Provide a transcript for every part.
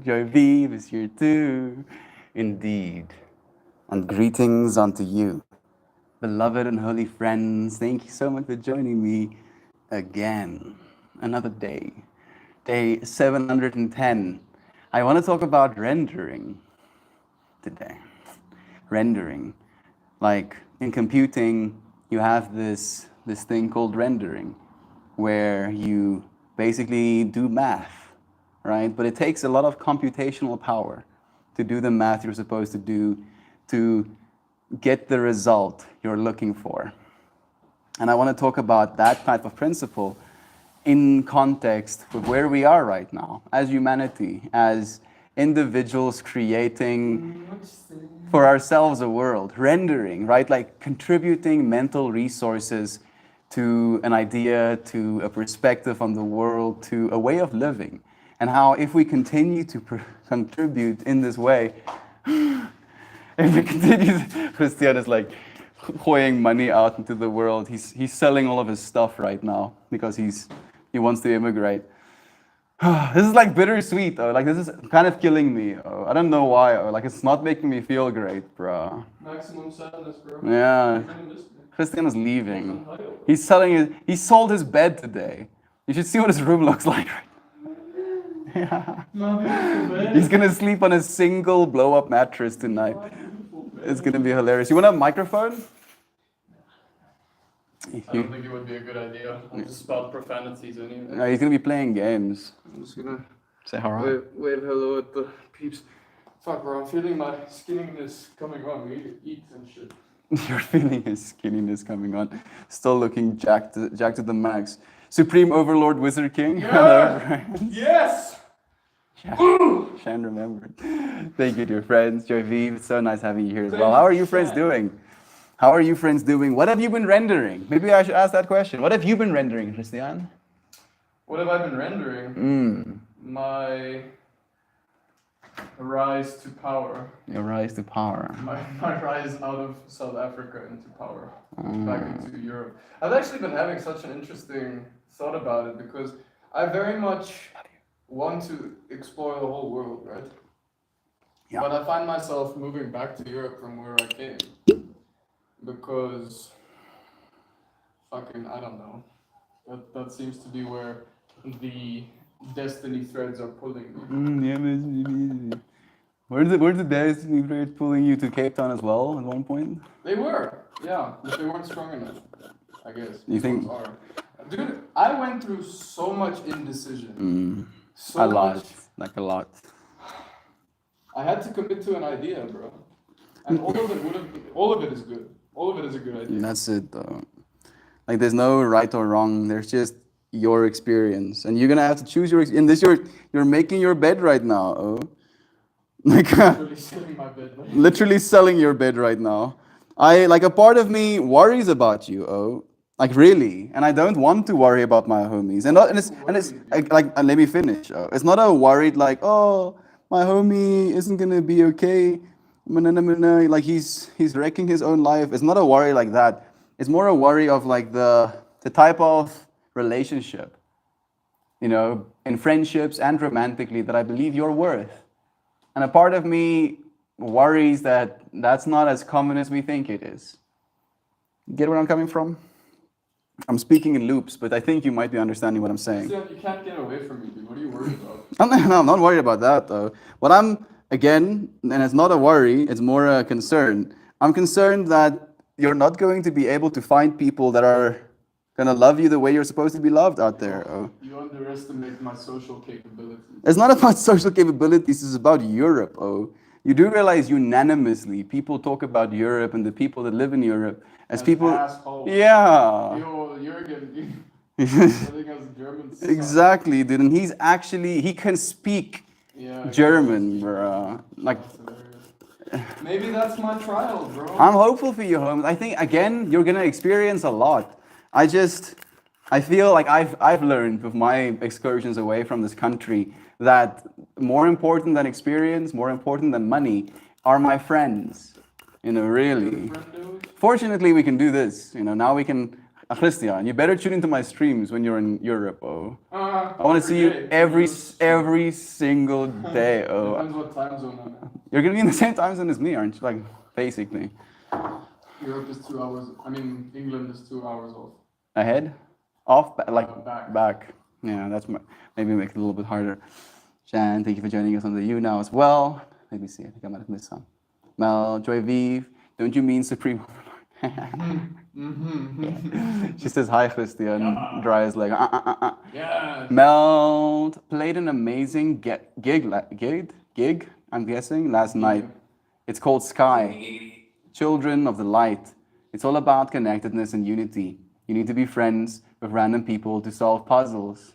Joy Vive is here too. Indeed. And greetings unto you, beloved and holy friends. Thank you so much for joining me again. Another day. Day 710. I want to talk about rendering today. Rendering. Like in computing, you have this thing called rendering, where you basically do math, right? But it takes a lot of computational power to do the math you're supposed to do to get the result you're looking for. And I want to talk about that type of principle in context with where we are right now as humanity, as individuals creating for ourselves a world, rendering, right? Like contributing mental resources to an idea, to a perspective on the world, to a way of living. And how if we continue to contribute in this way, if we continue, Christian is like pouring money out into the world. He's selling all of his stuff right now because he wants to immigrate. This is like bittersweet, though. Like, this is kind of killing me. I don't know why. Like, it's not making me feel great, bro. Maximum sadness, bro. Yeah. Christian is leaving. He sold his bed today. You should see what his room looks like right now. Yeah. He's gonna sleep on a single blow-up mattress tonight. It's gonna be hilarious. You want a microphone? I don't think it would be a good idea. I'll just spout profanities anyway. No, he's gonna be playing games. I'm just gonna Say hi. wave hello at the peeps. Fuck, bro, I'm feeling my skinniness coming on. We need to eat and shit. You're feeling his skinniness coming on. Still looking jacked to the max. Supreme Overlord Wizard King. Yeah! Hello, friends. Yes! Shan remembered. Thank you, dear friends. Joy Vive, it's so nice having you here as well. How are you friends doing? How are you friends doing? What have you been rendering? Maybe I should ask that question. What have you been rendering, Christian? What have I been rendering? My rise to power. Your rise to power. My rise out of South Africa into power. Back into Europe. I've actually been having such an interesting thought about it because I very much want to explore the whole world, right? Yeah. But I find myself moving back to Europe from where I came. Because fucking, I don't know. That seems to be where the destiny threads are pulling me. Were the destiny threads pulling you to Cape Town as well at one point? They were, yeah, but they weren't strong enough, I guess. You think? These ones are. Dude, I went through so much indecision. So A lot. much. Like a lot. I had to commit to an idea, bro. And all of it is good. All of it is a good idea. That's it, though. Like, there's no right or wrong. There's just your experience, and you're gonna have to choose your. In this, you're making your bed right now. Oh, like Literally selling my bed. Like. literally selling your bed right now. A part of me worries about you. Oh, like really, and I don't want to worry about my homies. And it's like let me finish. Oh, it's not a worried like my homie isn't gonna be okay. Like he's wrecking his own life. It's not a worry like that. It's more a worry of like the type of relationship, in friendships and romantically that I believe you're worth. And a part of me worries that that's not as common as we think it is. Get where I'm coming from? I'm speaking in loops, but I think you might be understanding what I'm saying. You can't get away from me, dude. What are you worried about? I'm not worried about that, though. What again, and it's not a worry, it's more a concern. I'm concerned that you're not going to be able to find people that are going to love you the way you're supposed to be loved out there. Oh. You underestimate my social capabilities. It's not about social capabilities, it's about Europe. Oh. You do realize unanimously people talk about Europe and the people that live in Europe as people. Assholes. Yeah. Yo, Jürgen, telling us German suck. Exactly, dude. And he can speak German, bro. Like, maybe that's my trial, bro. I'm hopeful for you, Holmes. I think again you're gonna experience a lot. I feel like I've learned with my excursions away from this country that more important than experience, more important than money, are my friends. Really. Fortunately, we can do this. Now we can Christian, you better tune into my streams when you're in Europe, oh. I want to see you day. every single day, oh. Depends what time zone I'm in. You're gonna be in the same time zone as me, aren't you? Like, basically. Europe is 2 hours. I mean, England is 2 hours off. Ahead? Off? Back. Back. Yeah, that's maybe make it a little bit harder. Jan, thank you for joining us on the U now as well. Let me see, I think I might have missed some. Mel, Joy Vive, don't you mean Supreme She says, hi, Christian. Yeah. Dry as like, Yeah. Mel played an amazing gig, I'm guessing, last night. It's called Sky, Children of the Light. It's all about connectedness and unity. You need to be friends with random people to solve puzzles.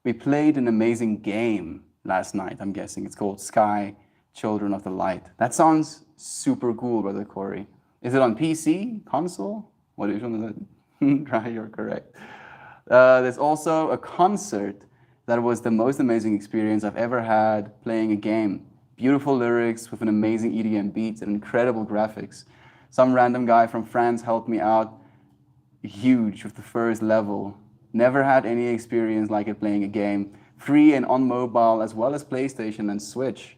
We played an amazing game last night, I'm guessing. It's called Sky, Children of the Light. That sounds super cool, Brother Corey. Is it on PC, console? What is it? Try, you're correct. There's also a concert that was the most amazing experience I've ever had playing a game. Beautiful lyrics with an amazing EDM beat and incredible graphics. Some random guy from France helped me out huge with the first level. Never had any experience like it playing a game. Free and on mobile as well as PlayStation and Switch.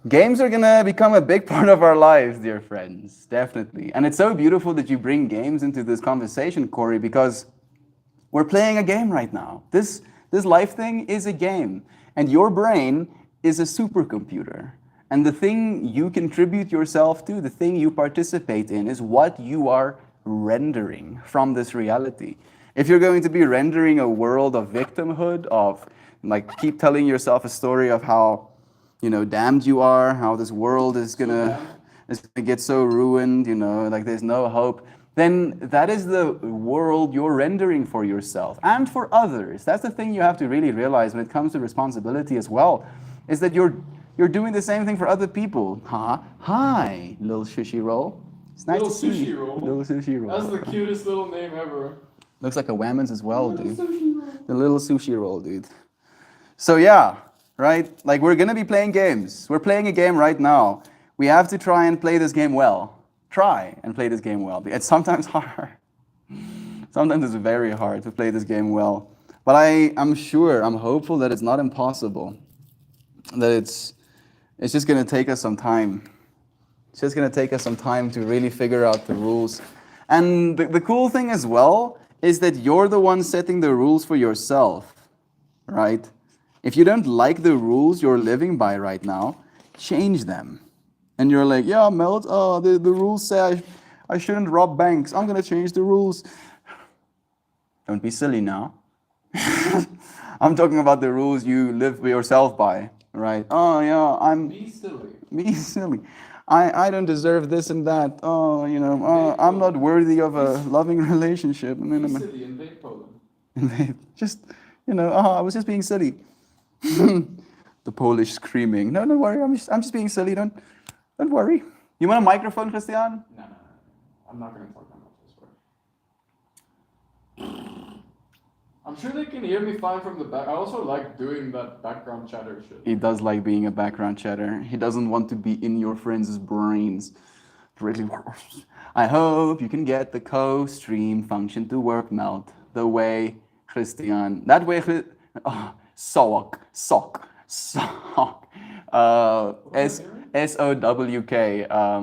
Games are gonna become a big part of our lives, dear friends, definitely. And it's so beautiful that you bring games into this conversation, Corey, because we're playing a game right now. This life thing is a game, and your brain is a supercomputer. And the thing you contribute yourself to, the thing you participate in, is what you are rendering from this reality. If you're going to be rendering a world of victimhood, of like keep telling yourself a story of how, you know, damned you are, how this world is gonna get so ruined, you know, like there's no hope, then that is the world you're rendering for yourself and for others. That's the thing you have to really realize when it comes to responsibility as well, is that you're doing the same thing for other people. Hi, little sushi roll. It's nice to see you. Little sushi roll. That's the cutest little name ever. Looks like a Whammons as well, dude. The little sushi roll, dude. So yeah, right? Like we're gonna be playing games. We're playing a game right now. We have to try and play this game well. Try and play this game well. It's sometimes hard. Sometimes it's very hard to play this game well. But I'm sure, I'm hopeful that it's not impossible. That it's just gonna take us some time. It's just gonna take us some time to really figure out the rules. And the cool thing as well is that you're the one setting the rules for yourself, right? If you don't like the rules you're living by right now, change them. And you're like, yeah, Melt, the rules say I shouldn't rob banks. I'm gonna change the rules. Don't be silly now. I'm talking about the rules you live yourself by, right? Oh yeah, Me silly. I don't deserve this and that. Oh, you know, I'm not worthy of a loving relationship. Silly, invade Poland. Just, you know, I was just being silly. The Polish screaming. No, don't worry. I'm just being silly. Don't worry. You want a microphone, Christian? No. I'm not gonna talk that much this way. I'm sure they can hear me fine from the back. I also like doing that background chatter shit. He does like being a background chatter. He doesn't want to be in your friends' brains. Really. I hope you can get the co-stream function to work, Melt. The way, Christian. That way, Sock. SOWK.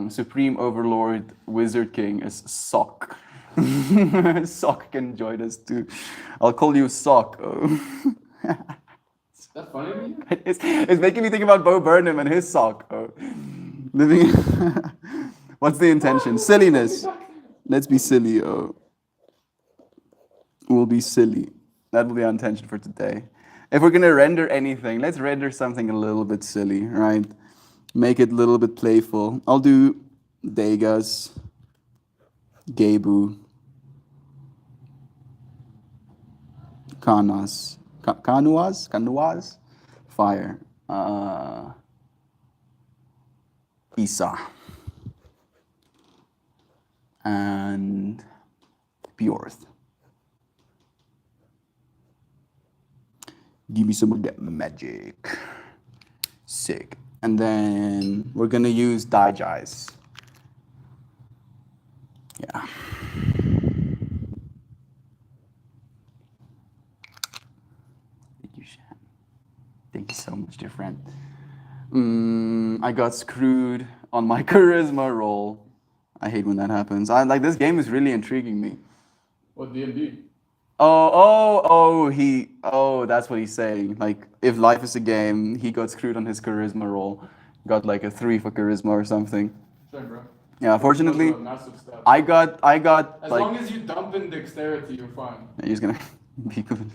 Supreme Overlord Wizard King is Sock. Sock can join us too. I'll call you Sock. Is that funny to you? It's making me think about Bo Burnham and his sock. Living. What's the intention? Silliness. Let's be silly. We'll be silly. That will be our intention for today. If we're gonna render anything, let's render something a little bit silly, right? Make it a little bit playful. I'll do Degas, Gebu, Kanuas, fire, Isa, and Bjorth. Give me some of that magic. Sick. And then we're gonna use Digis. Yeah. Thank you, Shan. Thank you so much, dear friend. I got screwed on my charisma roll. I hate when that happens. I like this game is really intriguing me. What D&D? That's what he's saying. Like, if life is a game, he got screwed on his charisma roll. Got like a 3 for charisma or something. Same, bro. Yeah, fortunately, Those are massive stats. I got As like. long as you dump in dexterity, you're fine. He's gonna be good.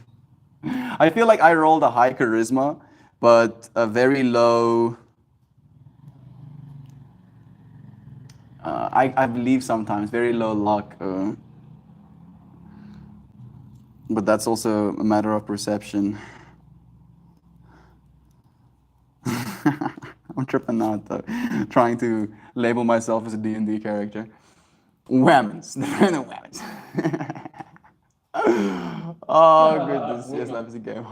I feel like I rolled a high charisma, but a very low. I believe sometimes very low luck. But that's also a matter of perception. I'm tripping out though, trying to label myself as a D&D character. Whammons. No whammons. Oh goodness, yes, life is a game.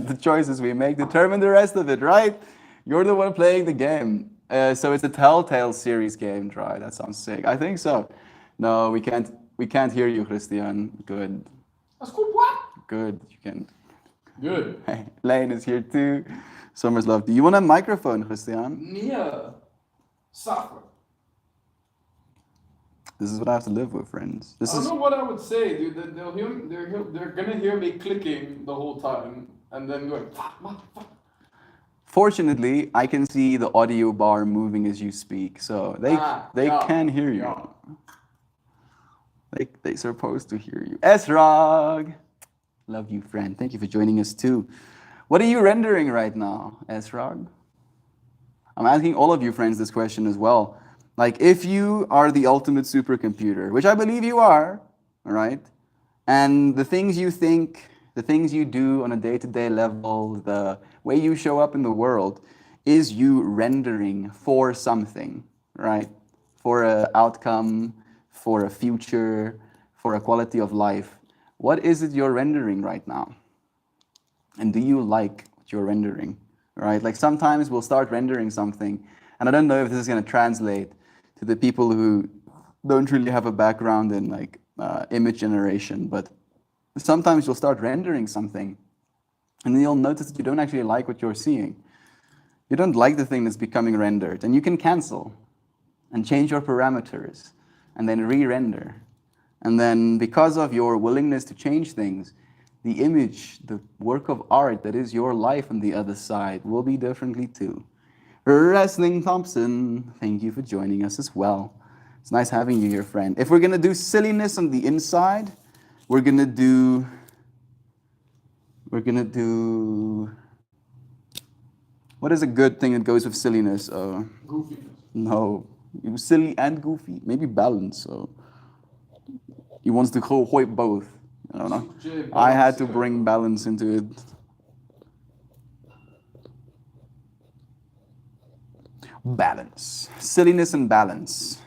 The choices we make determine the rest of it, right? You're the one playing the game. So it's a Telltale series game, right? That sounds sick. I think so. No, we can't hear you, Christian. Good. That's cool, what? Good. You can. Good. Hey, Lane is here too. Summer's love. Do you want a microphone, Christian? Nia. Suffer. This is what I have to live with, friends. I don't know what I would say, dude. They're gonna hear me clicking the whole time and then going, fuck, motherfucker. Fortunately, I can see the audio bar moving as you speak, so they yeah, can hear you. yeah. They supposed to hear you. Esrog, love you, friend. Thank you for joining us too. What are you rendering right now, Esrog? I'm asking all of you friends this question as well. Like, if you are the ultimate supercomputer, which I believe you are, all right, and the things you think, the things you do on a day-to-day level, the way you show up in the world, is you rendering for something, right? For an outcome, for a future, for a quality of life. What is it you're rendering right now? And do you like what you're rendering, right? Like sometimes we'll start rendering something, and I don't know if this is going to translate to the people who don't really have a background in like image generation, but sometimes you'll start rendering something, and then you'll notice that you don't actually like what you're seeing. You don't like the thing that's becoming rendered, and you can cancel and change your parameters and then re-render. And then because of your willingness to change things, the image, the work of art that is your life on the other side will be differently too. Wrestling Thompson, thank you for joining us as well. It's nice having you here, friend. If we're gonna do silliness on the inside, we're gonna do, what is a good thing that goes with silliness? Goofiness. No, silly and goofy, maybe balance. So he wants to go both. I don't know. I had to bring balance into it. Balance. Silliness and balance.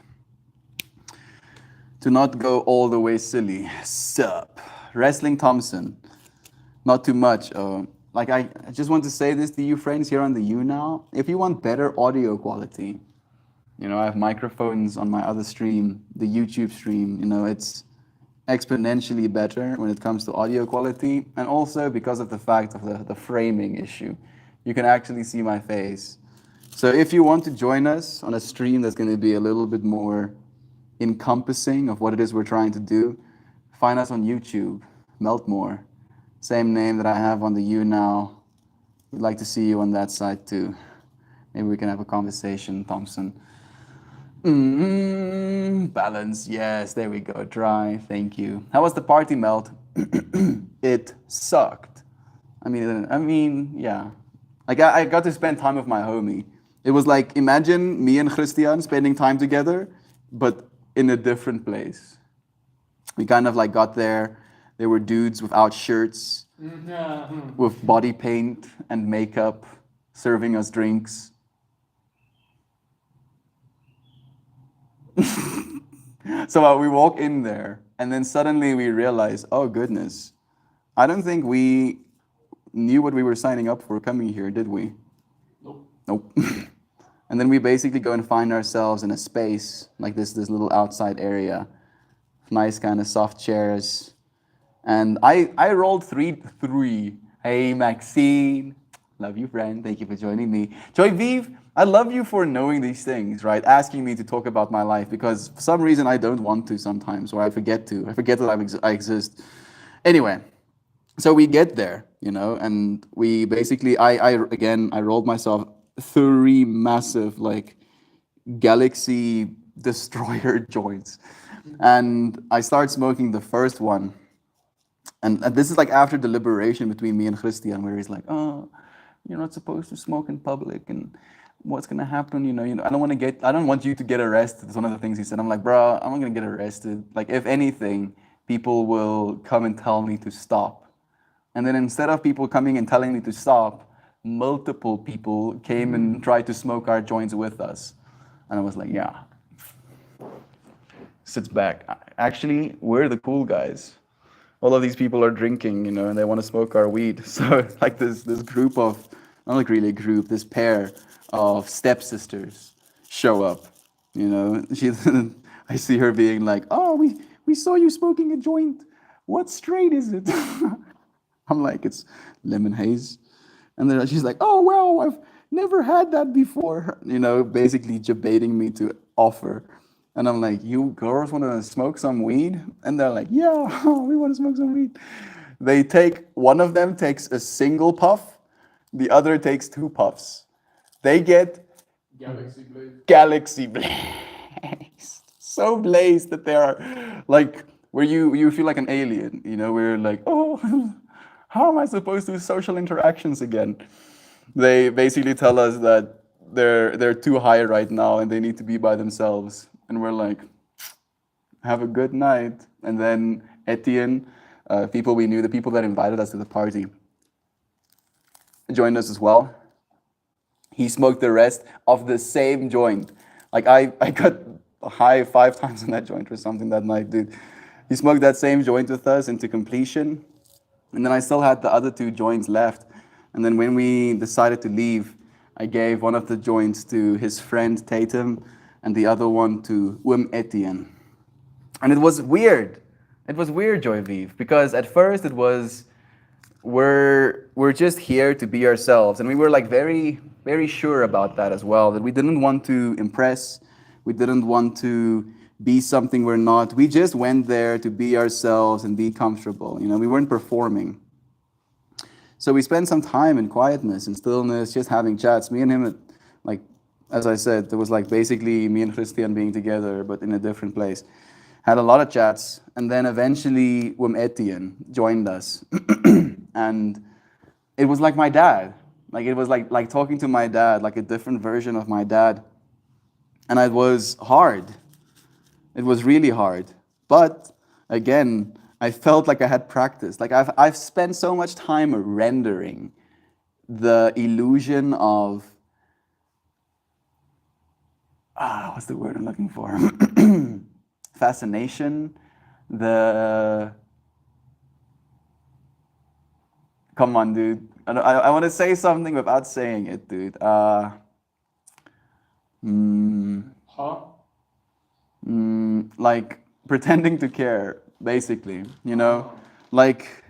To not go all the way silly. Sup. Wrestling Thompson. Not too much. Like I just want to say this to you friends here on the U now. If you want better audio quality, you know, I have microphones on my other stream, the YouTube stream, you know, it's exponentially better when it comes to audio quality, and also because of the fact of the framing issue. You can actually see my face. So if you want to join us on a stream that's going to be a little bit more encompassing of what it is we're trying to do, find us on YouTube, Meltmore. Same name that I have on the U now. We'd like to see you on that side too. Maybe we can have a conversation, Thompson. Balance, yes, there we go. Dry, thank you. How was the party, Melt? It sucked. I mean, yeah. Like I got to spend time with my homie. It was like, imagine me and Christian spending time together, but in a different place. We kind of like got there. There were dudes without shirts, with body paint and makeup, serving us drinks. So we walk in there, and then suddenly we realize, oh goodness, I don't think we knew what we were signing up for coming here, did we? Nope. And then we basically go and find ourselves in a space like this little outside area, nice kind of soft chairs. And I rolled three. Hey, Maxine. Love you, friend. Thank you for joining me. Joy Vive, I love you for knowing these things, right? Asking me to talk about my life because for some reason I don't want to sometimes, or I forget to. I forget that I exist. Anyway, so we get there, and we basically, I rolled myself three massive, like, Galaxy Destroyer joints. And I start smoking the first one. And this is like after deliberation between me and Christian, where he's like, "Oh, you're not supposed to smoke in public, and what's gonna happen? I don't want you to get arrested." It's one of the things he said. I'm like, "Bro, I'm not gonna get arrested. Like, if anything, people will come and tell me to stop." And then instead of people coming and telling me to stop, multiple people came and tried to smoke our joints with us. And I was like, "Yeah." Sits back. Actually, we're the cool guys. All of these people are drinking, and they want to smoke our weed. So like this group of, not like really a group, this pair of stepsisters show up. She, I see her being like, "Oh, we saw you smoking a joint. What strain is it?" I'm like, "It's lemon haze." And then she's like, "Oh, well, I've never had that before." Basically debating me to offer. And I'm like, "You girls want to smoke some weed?" And they're like, "Yeah, we want to smoke some weed." One of them takes a single puff, the other takes two puffs. They get Galaxy blazed. So blazed that they are like, where you feel like an alien, we're like, "Oh, how am I supposed to do social interactions again?" They basically tell us that they're too high right now and they need to be by themselves. And we're like, "Have a good night." And then Etienne, people we knew, the people that invited us to the party, joined us as well. He smoked the rest of the same joint. Like, I got high 5 times on that joint or something that night, dude. He smoked that same joint with us into completion. And then I still had the other 2 joints left. And then when we decided to leave, I gave one of the joints to his friend Tatum and the other one to Etienne. And it was weird. It was weird, Joy Vive, because at first it was, we're just here to be ourselves. And we were like very, very sure about that as well, that we didn't want to impress. We didn't want to be something we're not. We just went there to be ourselves and be comfortable. We weren't performing. So we spent some time in quietness and stillness, just having chats. Me and him, like, as I said, there was like basically me and Christian being together, but in a different place. Had a lot of chats, and then eventually Etienne joined us. And it was like my dad. Like, it was like talking to my dad, like a different version of my dad. And it was hard. It was really hard. But again, I felt like I had practiced. Like, I've spent so much time rendering the illusion of, what's the word I'm looking for? Fascination. Come on, dude. I want to say something without saying it, dude. Like pretending to care, basically, like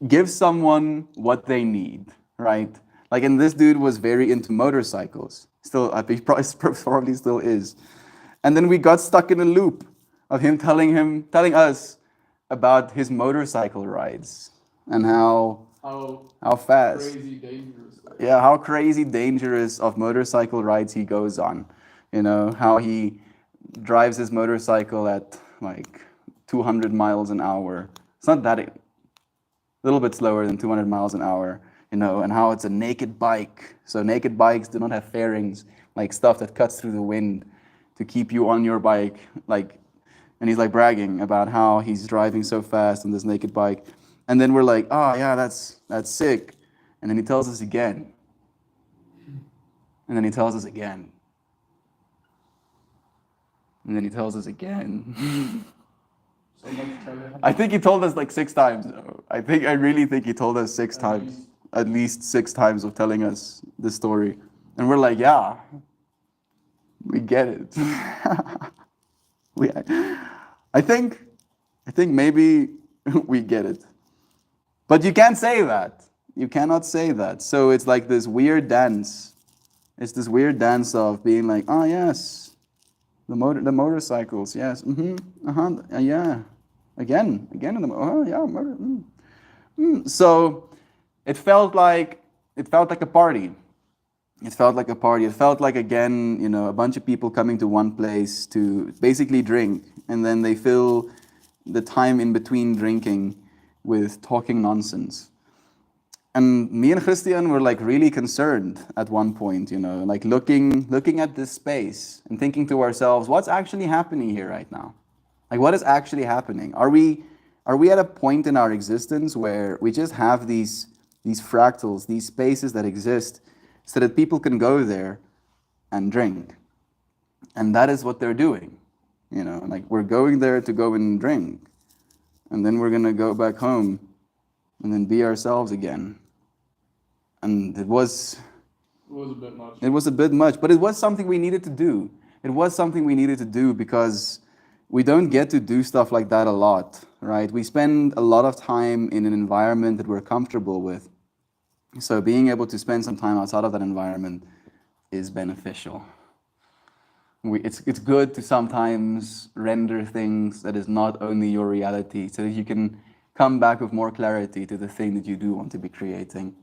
give someone what they need, right? Like, and this dude was very into motorcycles. Still, I think probably still is. And then we got stuck in a loop of him telling us about his motorcycle rides and how fast, crazy dangerous. Yeah, how crazy dangerous of motorcycle rides he goes on. How he drives his motorcycle at like 200 miles an hour. It's not that, a little bit slower than 200 miles an hour, and how it's a naked bike. So naked bikes do not have fairings, like stuff that cuts through the wind to keep you on your bike. Like, and he's like bragging about how he's driving so fast on this naked bike. And then we're like, "Oh yeah, that's sick." And then he tells us again. And then he tells us again. And then he tells us again. So much telling. I think he told us like 6 times. I really think he told us 6 times. At least 6 times of telling us the story. And we're like, "Yeah, we get it." I think maybe we get it. But you can't say that. You cannot say that. So it's like this weird dance. It's this weird dance of being like, oh yes, the motorcycles, yes, yeah, again in the oh yeah, So it felt like a party. It felt like a party. It felt like, again, a bunch of people coming to one place to basically drink, and then they fill the time in between drinking with talking nonsense. And me and Christian were like really concerned at one point, like looking at this space and thinking to ourselves, what's actually happening here right now? Like, what is actually happening? Are we at a point in our existence where we just have these fractals, these spaces that exist, so that people can go there and drink? And that is what they're doing. Like, we're going there to go and drink. And then we're going to go back home and then be ourselves again. And it was a bit much. It was a bit much, but it was something we needed to do. It was something we needed to do because we don't get to do stuff like that a lot, right? We spend a lot of time in an environment that we're comfortable with. So being able to spend some time outside of that environment is beneficial. It's good to sometimes render things that is not only your reality, so that you can come back with more clarity to the thing that you do want to be creating.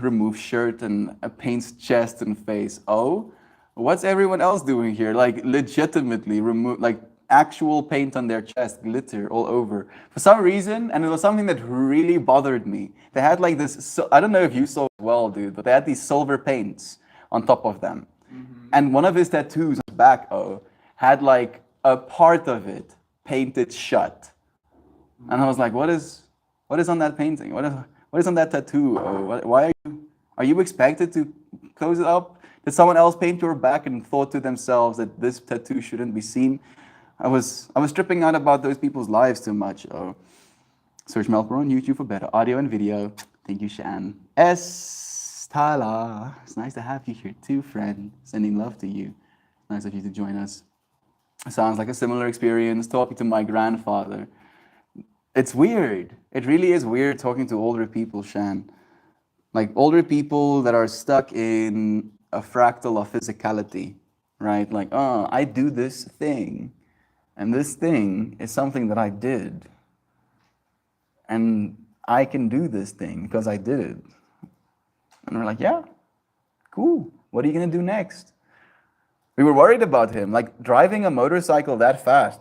Remove shirt and paints chest and face. Oh, what's everyone else doing here? Like, legitimately remove, like, actual paint on their chest, glitter all over. For some reason, and it was something that really bothered me. They had like this, so, I don't know if you saw it well, dude, but they had these silver paints on top of them. And one of his tattoos on his back, had like a part of it painted shut. And I was like, what is on that painting? What is on that tattoo? Why are you expected to close it up? Did someone else paint your back and thought to themselves that this tattoo shouldn't be seen? I was tripping out about those people's lives too much. Search Melkor on YouTube for better audio and video. Thank you, Shan. Tala. It's nice to have you here too, friend. Sending love to you. Nice of you to join us. Sounds like a similar experience talking to my grandfather. It's weird. It really is weird talking to older people, Shan. Like, older people that are stuck in a fractal of physicality, right? Like, I do this thing, and this thing is something that I did. And I can do this thing because I did it. And we're like, yeah, cool. What are you going to do next? We were worried about him, like driving a motorcycle that fast.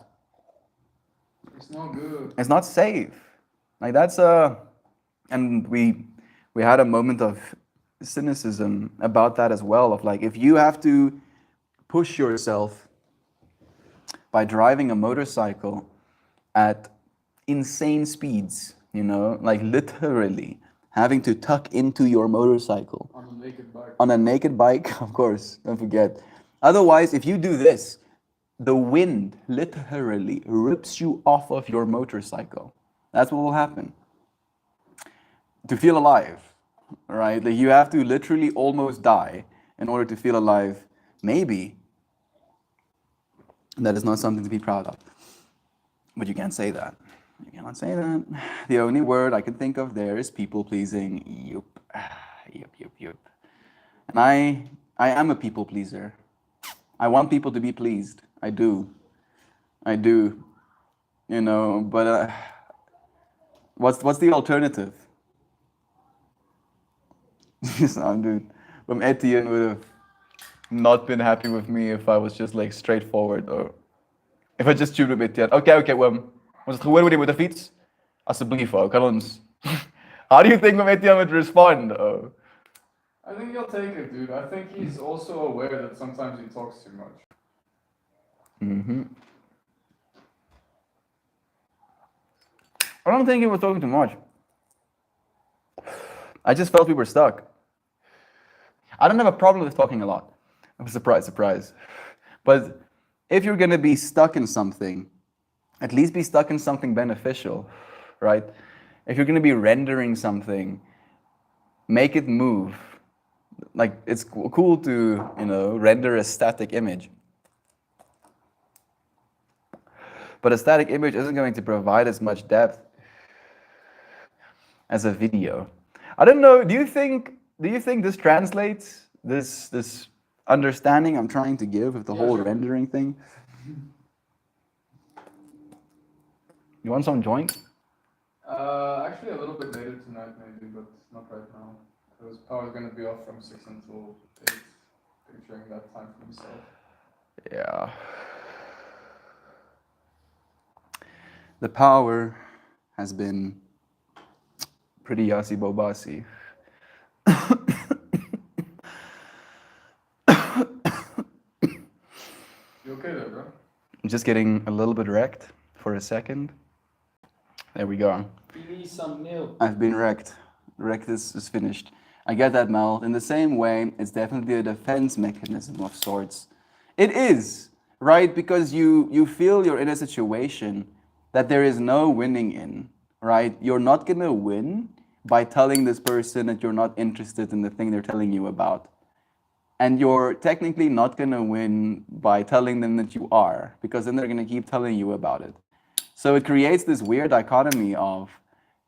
It's not good. It's not safe. Like, that's and we had a moment of cynicism about that as well, of like, if you have to push yourself by driving a motorcycle at insane speeds, like literally having to tuck into your motorcycle On a naked bike. On a naked bike, of course, don't forget. Otherwise, if you do this, the wind literally rips you off of your motorcycle. That's what will happen. To feel alive, right? Like, you have to literally almost die in order to feel alive. Maybe that is not something to be proud of. But you can't say that. You cannot say that. The only word I can think of there is people-pleasing. Yup. And I am a people pleaser. I want people to be pleased. I do. But what's the alternative? Dude, Etienne would have not been happy with me if I was just like straightforward, or if I just tuned with Etienne. Oké, Wim. Was het gewoon met de fiets? Alsjeblieft, kan ons. How do you think Etienne would respond? I think he'll take it, dude. I think he's also aware that sometimes he talks too much. I don't think he was talking too much. I just felt we were stuck. I don't have a problem with talking a lot. Surprise. But if you're going to be stuck in something, at least be stuck in something beneficial, right? If you're going to be rendering something, make it move. Like, it's cool to, render a static image. but a static image isn't going to provide as much depth as a video. I don't know. Do you think this translates this understanding I'm trying to give of the Yeah, whole sure. rendering thing? You want some joint? Actually, a little bit later tonight, maybe, but not right now. Because power's gonna be off from 6 until 8, picturing that time for myself. Yeah. The power has been pretty yassi bobassi. You okay there, bro? I'm just getting a little bit wrecked for a second. There we go. You need some milk. I've been wrecked. Wrecked is finished. I get that, Mel. In the same way, it's definitely a defense mechanism of sorts. It is, right? Because you feel you're in a situation that there is no winning in, right? You're not gonna win by telling this person that you're not interested in the thing they're telling you about. And you're technically not gonna win by telling them that you are, because then they're gonna keep telling you about it. So it creates this weird dichotomy of,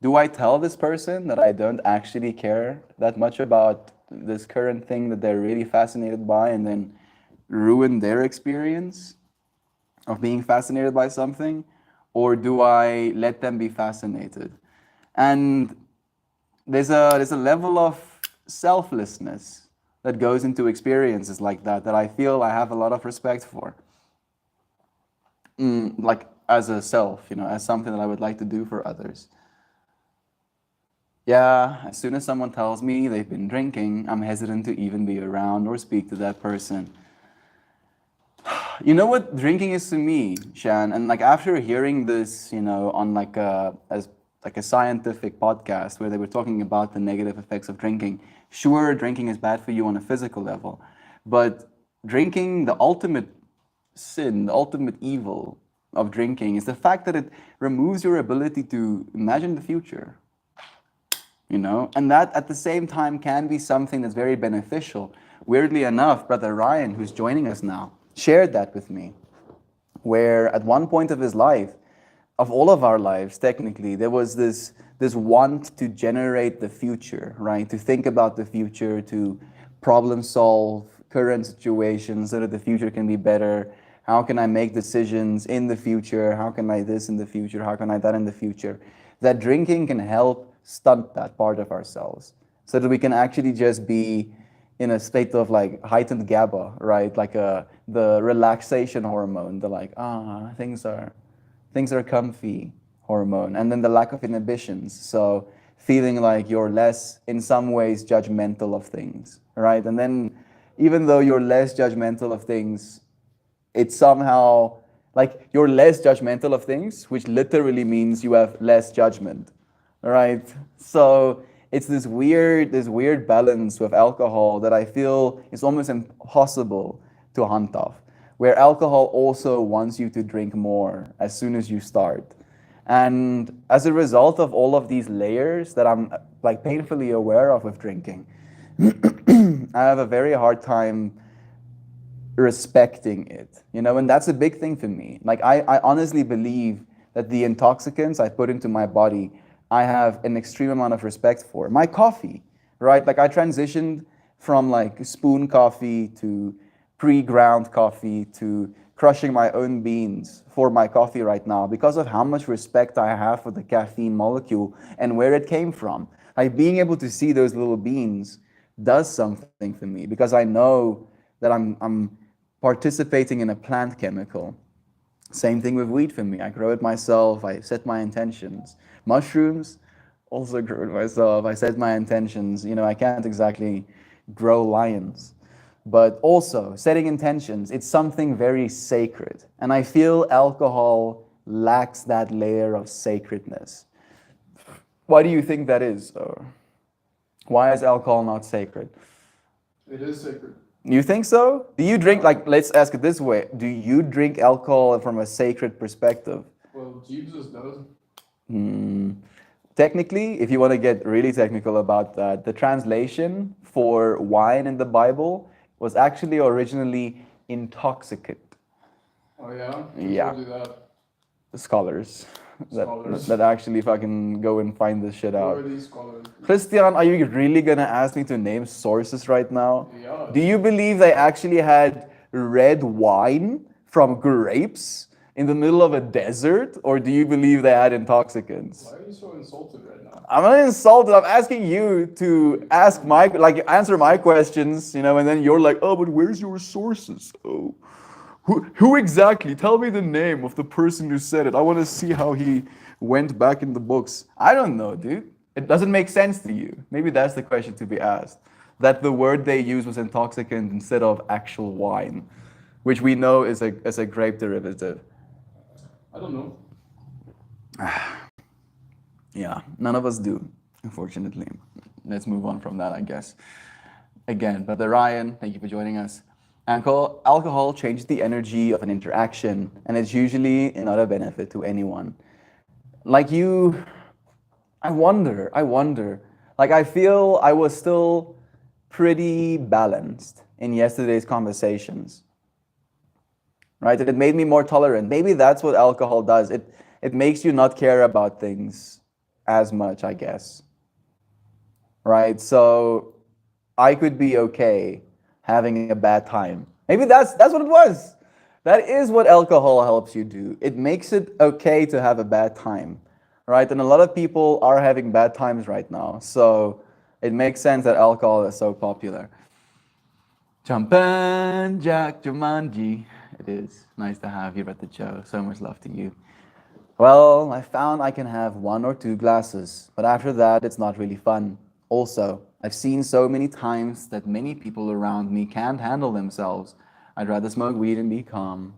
do I tell this person that I don't actually care that much about this current thing that they're really fascinated by and then ruin their experience of being fascinated by something? Or do I let them be fascinated? And there's a level of selflessness that goes into experiences like that I feel I have a lot of respect for. Like as a self, as something that I would like to do for others. Yeah, as soon as someone tells me they've been drinking, I'm hesitant to even be around or speak to that person. You know what drinking is to me, Shan? And like after hearing this, on like a scientific podcast where they were talking about the negative effects of drinking. Sure, drinking is bad for you on a physical level, but drinking, the ultimate sin, the ultimate evil of drinking is the fact that it removes your ability to imagine the future. And that at the same time can be something that's very beneficial. Weirdly enough, Brother Ryan, who's joining us now, shared that with me, where at one point of his life, of all of our lives, technically, there was this want to generate the future, right? To think about the future, to problem solve current situations so that the future can be better. How can I make decisions in the future? How can I this in the future? How can I that in the future? That drinking can help stunt that part of ourselves so that we can actually just be in a state of like heightened GABA, right? Like the relaxation hormone, the like, things are comfy hormone. And then the lack of inhibitions. So feeling like you're less, in some ways, judgmental of things, right? And then even though you're less judgmental of things, it's somehow like you're less judgmental of things, which literally means you have less judgment, right? So it's this weird balance with alcohol that I feel is almost impossible to hunt off, where alcohol also wants you to drink more as soon as you start. And as a result of all of these layers that I'm like painfully aware of with drinking, I have a very hard time respecting it, and that's a big thing for me. Like I honestly believe that the intoxicants I put into my body, I have an extreme amount of respect for. My coffee, right? Like I transitioned from like spoon coffee to pre-ground coffee to crushing my own beans for my coffee right now because of how much respect I have for the caffeine molecule and where it came from. Like being able to see those little beans does something for me because I know that I'm participating in a plant chemical. Same thing with wheat for me. I grow it myself. I set my intentions. Mushrooms, also grow it myself. I set my intentions. I can't exactly grow lions. But also, setting intentions, it's something very sacred. And I feel alcohol lacks that layer of sacredness. Why do you think that is? Or why is alcohol not sacred? It is sacred. You think so? Do you drink, like, let's ask it this way. Do you drink alcohol from a sacred perspective? Well, Jesus does. Technically, if you want to get really technical about that, the translation for wine in the Bible was actually originally intoxicant. Oh yeah? Who Yeah. told you that? scholars Scholars. that actually fucking go and find this shit Who out. are these scholars? Christian, are you really gonna ask me to name sources right now? Yeah. Do you believe they actually had red wine from grapes in the middle of a desert, or do you believe they had intoxicants? Why are you so insulted right now? I'm not insulted. I'm asking you to answer my questions, and then you're like, oh, but where's your sources? Oh, who exactly? Tell me the name of the person who said it. I want to see how he went back in the books. I don't know, dude. It doesn't make sense to you. Maybe that's the question to be asked. That the word they used was intoxicant instead of actual wine, which we know is a grape derivative. I don't know. Yeah, none of us do, unfortunately. Let's move on from that, I guess. Again, Brother Ryan, thank you for joining us. Alcohol changes the energy of an interaction, and it's usually not a benefit to anyone. Like you, I wonder. Like I feel I was still pretty balanced in yesterday's conversations. Right? It made me more tolerant. Maybe that's what alcohol does. It makes you not care about things as much, I guess. Right? So I could be okay having a bad time. Maybe that's what it was. That is what alcohol helps you do. It makes it okay to have a bad time. Right? And a lot of people are having bad times right now. So it makes sense that alcohol is so popular. Champan Jack Jumanji. It is nice to have you at the show. So much love to you. Well, I found I can have 1 or 2 glasses, but after that, it's not really fun. Also, I've seen so many times that many people around me can't handle themselves. I'd rather smoke weed and be calm.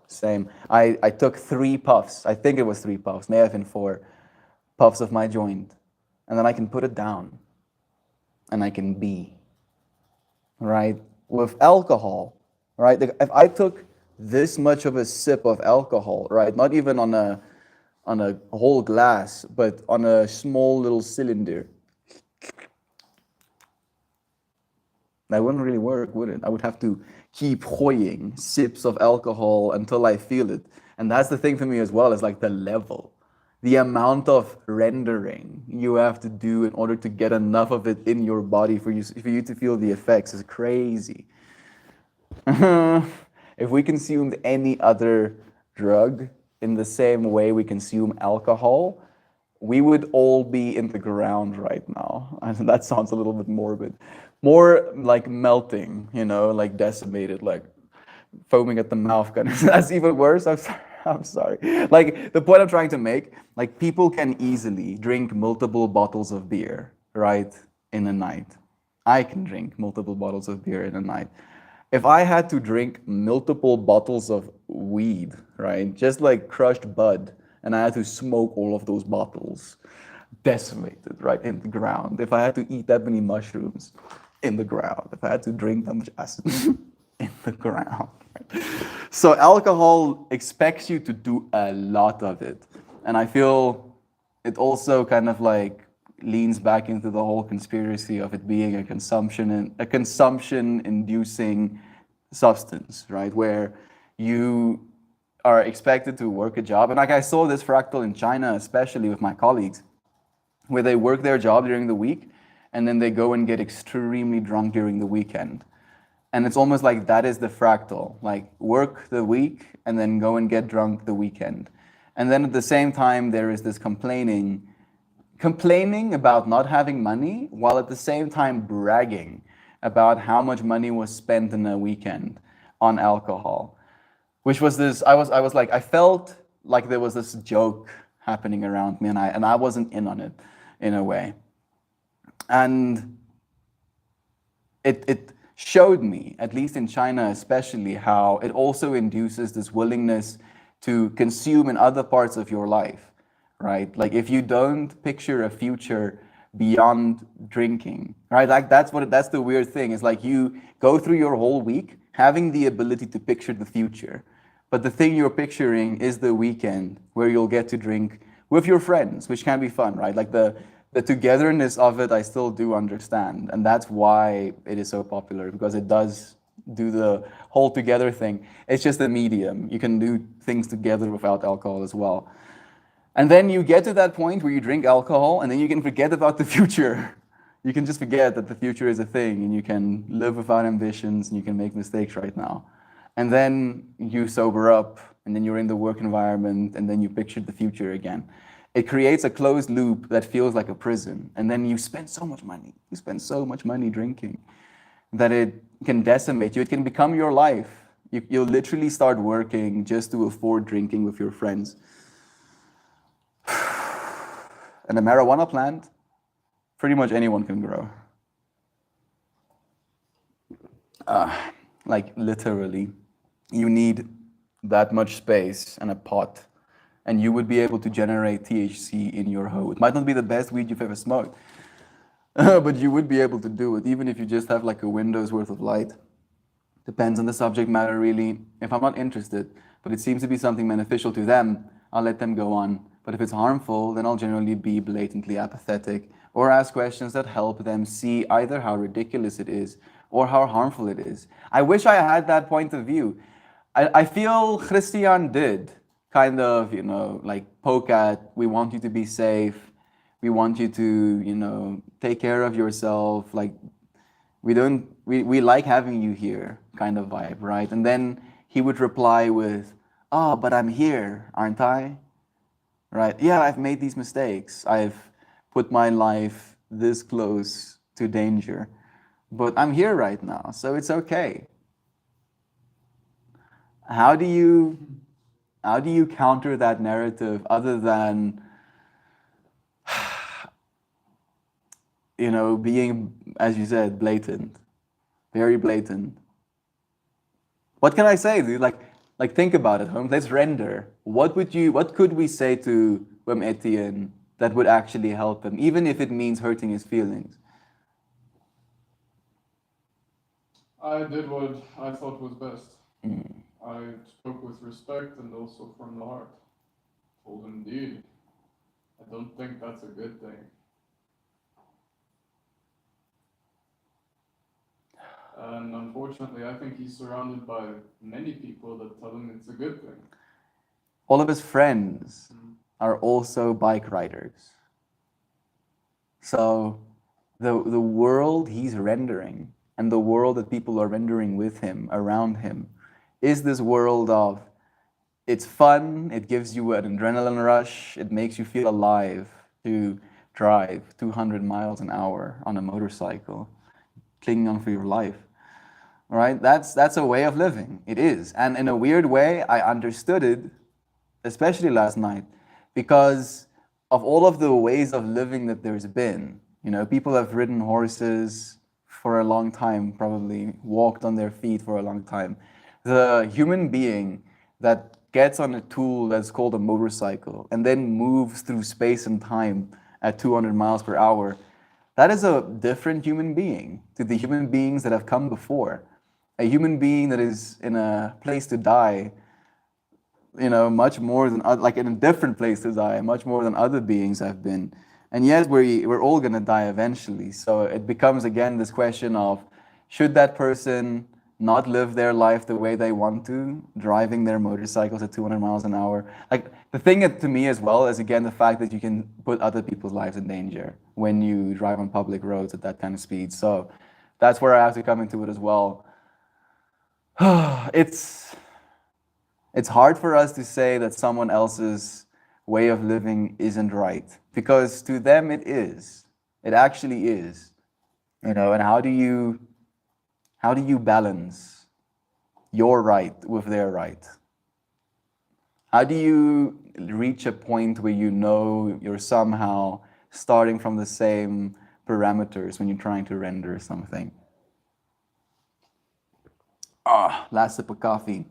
Same. I took 3 puffs. I think it was 3 puffs, may have been 4 puffs of my joint. And then I can put it down. And I can be. Right? With alcohol, right? If I took this much of a sip of alcohol, right? Not even on a whole glass, but on a small little cylinder. That wouldn't really work, would it? I would have to keep hoying sips of alcohol until I feel it. And that's the thing for me as well, is like the level. The amount of rendering you have to do in order to get enough of it in your body for you to feel the effects is crazy. If we consumed any other drug in the same way we consume alcohol, we would all be in the ground right now. And that sounds a little bit morbid. More like melting, like decimated, like foaming at the mouth. That's even worse. I'm sorry. Like the point I'm trying to make, like people can easily drink multiple bottles of beer, right, in a night. I can drink multiple bottles of beer in a night. If I had to drink multiple bottles of weed, right, just like crushed bud, and I had to smoke all of those bottles, decimated, right, in the ground. If I had to eat that many mushrooms, in the ground. If I had to drink that much acid, in the ground. Right? So alcohol expects you to do a lot of it. And I feel it also kind of like leans back into the whole conspiracy of it being a consumption-inducing substance, right? Where you are expected to work a job. And like I saw this fractal in China, especially with my colleagues, where they work their job during the week and then they go and get extremely drunk during the weekend. And it's almost like that is the fractal, like work the week and then go and get drunk the weekend. And then at the same time, there is this complaining about not having money, while at the same time bragging about how much money was spent in a weekend on alcohol. Which was this, I was like, I felt like there was this joke happening around me, and I wasn't in on it in a way. And it showed me, at least in China especially, how it also induces this willingness to consume in other parts of your life, right? Like if you don't picture a future beyond drinking, right? Like that's the weird thing, is like you go through your whole week having the ability to picture the future, but the thing you're picturing is the weekend where you'll get to drink with your friends, which can be fun, right? Like the togetherness of it, I still do understand. And that's why it is so popular, because it does do the whole together thing. It's just a medium. You can do things together without alcohol as well. And then you get to that point where you drink alcohol and then you can forget about the future. You can just forget that the future is a thing and you can live without ambitions and you can make mistakes right now. And then you sober up and then you're in the work environment and then you picture the future again. It creates a closed loop that feels like a prison. And then you spend so much money. You spend so much money drinking that it can decimate you. It can become your life. You'll literally start working just to afford drinking with your friends. And a marijuana plant, pretty much anyone can grow. Like literally, you need that much space and a pot, and you would be able to generate THC in your hoe. It might not be the best weed you've ever smoked, but you would be able to do it, even if you just have like a window's worth of light. Depends on the subject matter, really. If I'm not interested, but it seems to be something beneficial to them, I'll let them go on. But if it's harmful, then I'll generally be blatantly apathetic or ask questions that help them see either how ridiculous it is or how harmful it is. I wish I had that point of view. I feel Christian did kind of, like poke at, we want you to be safe. We want you to, take care of yourself. Like, we like having you here kind of vibe, right? And then he would reply with, oh, but I'm here, aren't I? Right? Yeah, I've made these mistakes. I've put my life this close to danger, but I'm here right now, so it's okay. How do you counter that narrative other than being, as you said, blatant, very blatant? What can I say, dude? Like think about it, Holmes. Let's render. What could we say to Wim Etienne that would actually help him, even if it means hurting his feelings? I did what I thought was best. I spoke with respect and also from the heart. Told him, dude, I don't think that's a good thing. And unfortunately, I think he's surrounded by many people that tell him it's a good thing. All of his friends are also bike riders. So the world he's rendering and the world that people are rendering with him, around him, is this world of, it's fun, it gives you an adrenaline rush, it makes you feel alive to drive 200 miles an hour on a motorcycle, clinging on for your life. Right? That's a way of living. It is. And in a weird way, I understood it, especially last night, because of all of the ways of living that there's been. People have ridden horses for a long time, probably walked on their feet for a long time. The human being that gets on a tool that's called a motorcycle and then moves through space and time at 200 miles per hour, that is a different human being to the human beings that have come before. A human being that is in a place to die, much more than, like in a different place to die, much more than other beings have been. And yet we're all going to die eventually. So it becomes again this question of, should that person not live their life the way they want to, driving their motorcycles at 200 miles an hour? Like, the thing to me as well is, again, the fact that you can put other people's lives in danger when you drive on public roads at that kind of speed. So that's where I have to come into it as well. It's hard for us to say that someone else's way of living isn't right, because to them it is. It actually is. And how do you balance your right with their right? How do you reach a point where you're somehow starting from the same parameters when you're trying to render something? Last sip of coffee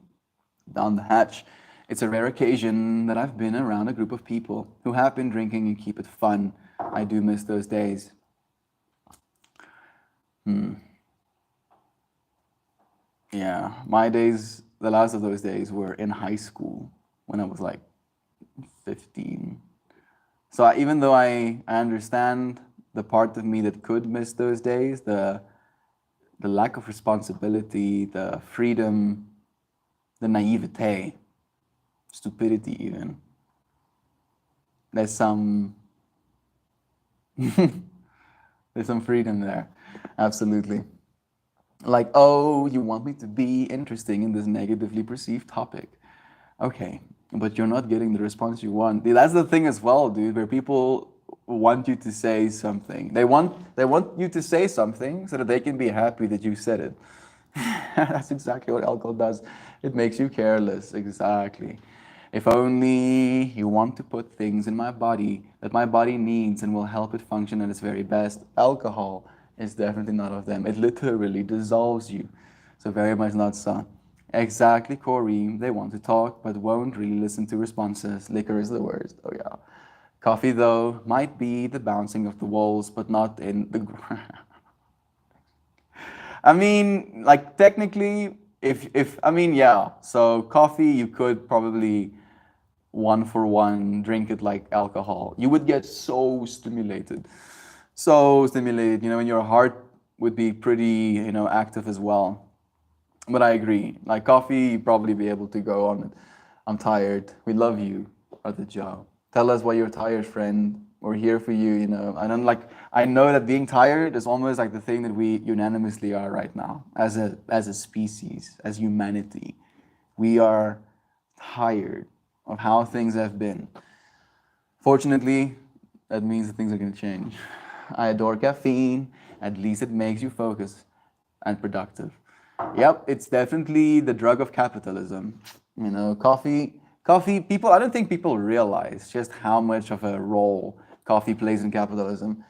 down the hatch. It's a rare occasion that I've been around a group of people who have been drinking and keep it fun. I do miss those days. Yeah, my days, the last of those days were in high school when I was like 15. So even though I understand the part of me that could miss those days, the the lack of responsibility, the freedom, the naivete, stupidity even. There's some there's some freedom there. Absolutely. Like, oh, you want me to be interesting in this negatively perceived topic. Okay, but you're not getting the response you want. That's the thing as well, dude, where people want you to say something. They want you to say something so that they can be happy that you said it. That's exactly what alcohol does. It makes you careless. Exactly. If only you want to put things in my body that my body needs and will help it function at its very best. Alcohol is definitely not of them. It literally dissolves you. So very much not so. Exactly, Corey. They want to talk, but won't really listen to responses. Liquor is the worst. Oh yeah. Coffee, though, might be the bouncing of the walls, but not in the. I mean, like technically, if I mean, yeah. So coffee, you could probably one for one drink it like alcohol. You would get so stimulated, so stimulated. You know, and your heart would be pretty, active as well. But I agree. Like coffee, you'd probably be able to go on it. I'm tired. We love you at the job. Tell us why you're tired, friend. We're here for you, I know that being tired is almost like the thing that we unanimously are right now as a species, as humanity. We are tired of how things have been. Fortunately, that means that things are going to change. I adore caffeine. At least it makes you focus and productive. Yep, it's definitely the drug of capitalism. Coffee, people, I don't think people realize just how much of a role coffee plays in capitalism.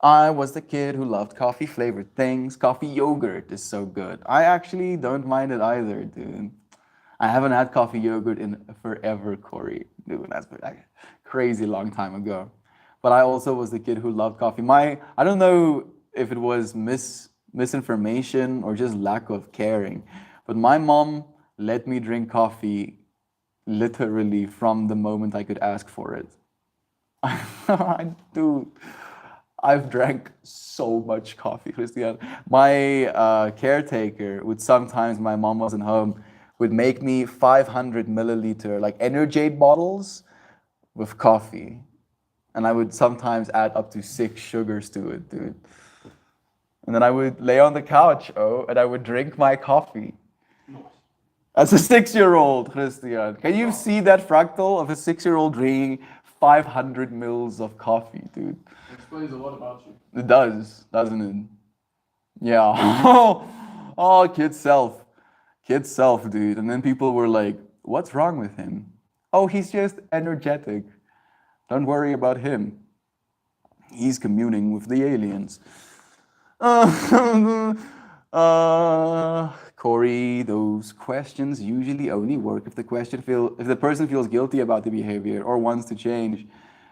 I was the kid who loved coffee flavored things. Coffee yogurt is so good. I actually don't mind it either, dude. I haven't had coffee yogurt in forever, Corey. Dude, that's been like a crazy long time ago. But I also was the kid who loved coffee. I don't know if it was misinformation or just lack of caring, but my mom let me drink coffee literally from the moment I could ask for it. Dude, I've drank so much coffee, Christian. My caretaker would sometimes, my mom wasn't home, would make me 500 milliliter like Energade bottles with coffee. And I would sometimes add up to 6 sugars to it, dude. And then I would lay on the couch, and I would drink my coffee. As a 6-year-old, Christian. Can you see that fractal of a 6-year-old drinking 500 mils of coffee, dude? It explains a lot about you. It does, doesn't it? Yeah. Oh, kid self. Kid self, dude. And then people were like, what's wrong with him? Oh, he's just energetic. Don't worry about him. He's communing with the aliens. Corey, those questions usually only work if the person feels guilty about the behavior or wants to change.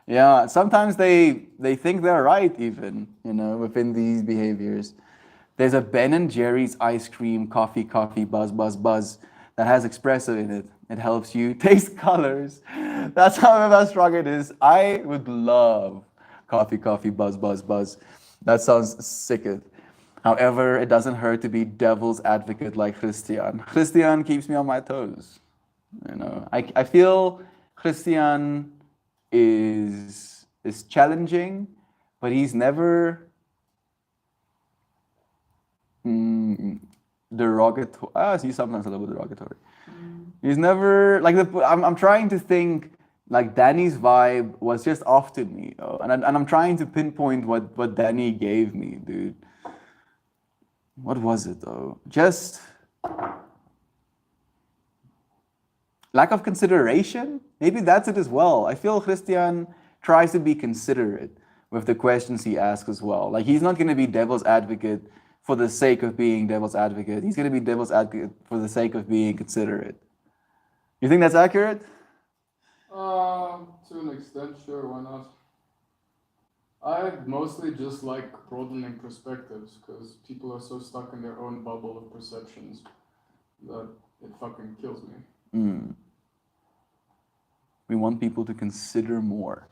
Yeah, sometimes they think they're right even, within these behaviors. There's a Ben & Jerry's ice cream, coffee, buzz, buzz, buzz that has espresso in it. It helps you taste colors. That's how strong it is. I would love coffee, buzz, buzz, buzz. That sounds sick. However, it doesn't hurt to be devil's advocate like Christian. Christian keeps me on my toes. I feel Christian is challenging, but he's never derogatory. He's sometimes a little bit derogatory. He's never like I'm trying to think like Danny's vibe was just off to me, and I'm trying to pinpoint what Danny gave me, dude. What was it though? Just lack of consideration? Maybe that's it as well. I feel Christian tries to be considerate with the questions he asks as well. Like he's not going to be devil's advocate for the sake of being devil's advocate. He's going to be devil's advocate for the sake of being considerate. You think that's accurate? To an extent, sure, why not? I mostly just like broadening perspectives because people are so stuck in their own bubble of perceptions that it fucking kills me. We want people to consider more.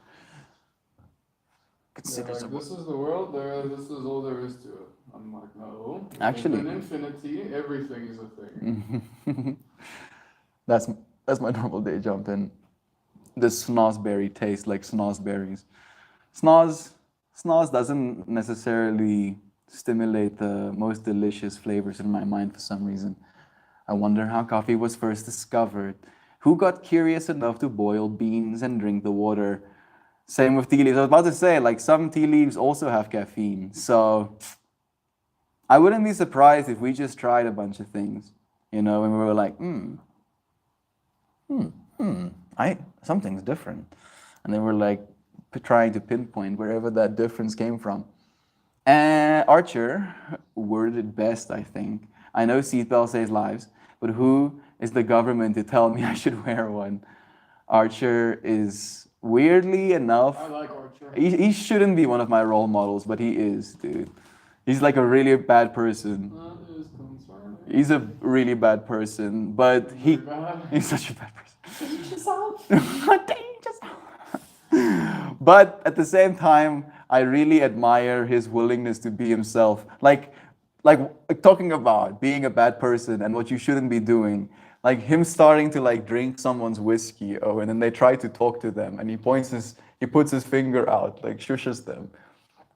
They're like, this is the world. This is all there is to it. I'm like, no. Actually- in infinity, everything is a thing. That's my normal day jump in. The snozberry tastes like snozberries. Snoz doesn't necessarily stimulate the most delicious flavors in my mind for some reason. I wonder how coffee was first discovered. Who got curious enough to boil beans and drink the water? Same with tea leaves. I was about to say, like, some tea leaves also have caffeine. So I wouldn't be surprised if we just tried a bunch of things, and we were like, something's different. And then we're like trying to pinpoint wherever that difference came from. And Archer worded it best, I think. I know seatbelt saves lives, but who is the government to tell me I should wear one? Archer is, weirdly enough, I like Archer. he shouldn't be one of my role models, but he is, dude. He's like a really bad person. That is concerning. He's a really bad person, but Very bad. he's such a bad person. Change yourself. But at the same time, I really admire his willingness to be himself. Like talking about being a bad person and what you shouldn't be doing. Like him starting to like drink someone's whiskey, and then they try to talk to them, and he puts his finger out, like shushes them,